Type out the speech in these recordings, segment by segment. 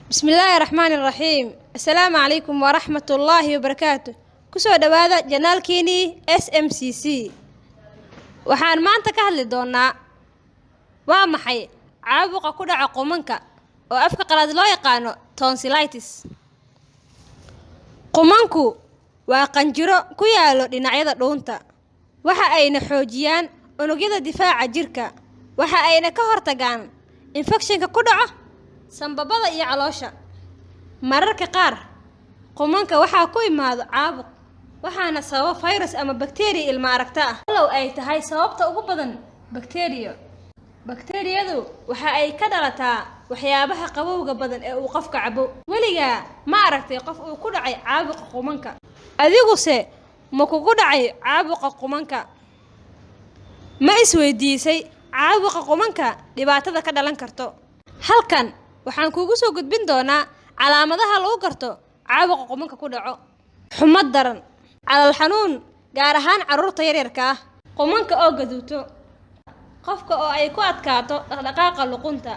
بسم الله الرحمن الرحيم. السلام عليكم ورحمة الله وبركاته. كسو دوادا جنال كيني SMCC. waxaan maanta ka hadli doonaa waa maxay caabuqa ku dhaca qumanka oo afka qalaad loo yaqaano tonsillitis. Qumanku waa qanjiro ku yaalo dhinacyada dhuunta. Waxa ayna xoojiyaan unugyada difaaca jirka. Waxa ayna ka hortagaan infekshanka ku dhaca sanbabada iyo caloosha. Mararka qaar qumanka waxa ku imaado caabuq waxaana sababa virus ama bacteria ilma aragta ah. Walow ay tahay sababta ugu badan bakteeriyadu waxa ay ka dhalataa waxyaabaha qabowga badan ee uu qofka cabo. Weligaa ma aragtay qof uu ku dhacay caabuqa qumanka? Adiguse ma kugu dhacay caabuqa qumanka? Ma isweydiisay caabuqa qumanka dhibaatada ka dhalan karto? Halkan waxaan kuugu soo gudbin doonaa calaamadaha lagu garto caabuqa qumanka ku dhaco. Xumad daran, calool xanuun gaar ahaan carruurta yaryarka ah, qumanka oo gaduuto, qofka oo ay ku adkaato dhaqdhaqaaqa luqunta.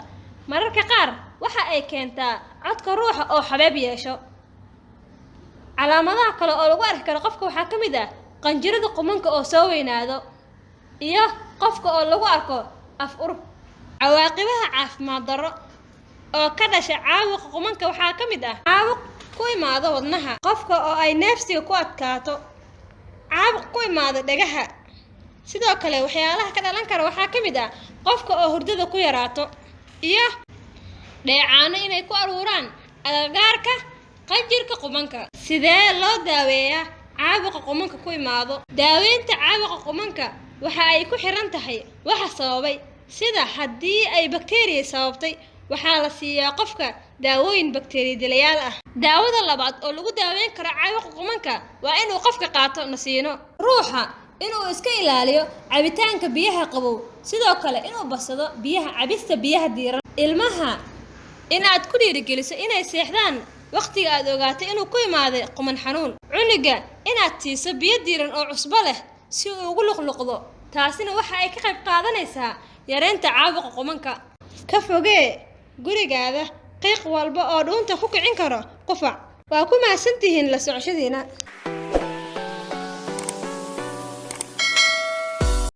Mararka qaar waxa ay keentaa codka ruuxa oo xabeeb yeesho. Calaamadaha kale oo lagu arki karo qofka waxaa ka mid ah qanjirada qumanka oo soo weynaado iyo qofka oo lagu arko af ur. Cawaaqibaha caafimaad darro oo ka dhasha caabuqa qumanka waxaa ka mid ah caabuq ku imaado wadnaha, qofka oo ay neefsiga ku adkaato, caabuq ku imaado dhagaha. Sidoo kale waxyaalaha ka dhalan kara waxaa ka mid ah qofka oo hurdada ku yaraato iyo dheecaano inay ku aruuraan agagaarka qanjirka qumanka. Sidee loo daaweeyaa caabuqa qumanka ku imaado? Daaweynta caabuqa qumanka waxa ay ku xiran tahay waxa sababay, sida haddii ay bacteria sababtay waxaa la siiyaa qofka daawooyin bacteria dilayaal ah. Daawada labaad oo lagu daaweyn karo caabuqa qumanka waa inuu qofka qaato nasiino. Ruuxa inuu iska ilaaliyo cabitaanka biyaha qabow, sidoo kale inuu badsado cabista biyaha diiran. Ilmaha in aad ku dhiirigeliso inay seexdaan waqtiga aad ogaato inuu ku imaaday quman xanuun. Cunuga inaad siiso biyo diiran oo cusbo leh si uu ugu luqluqdo. Taasina waxa ay ka qayb qaadanaysaa yareynta caabuqa qumanka. Ka fogee gurigaada qiiq walba oo dhuunta ku kicin karo qufac. Waa ku mahadsantihiin la socoshadiina.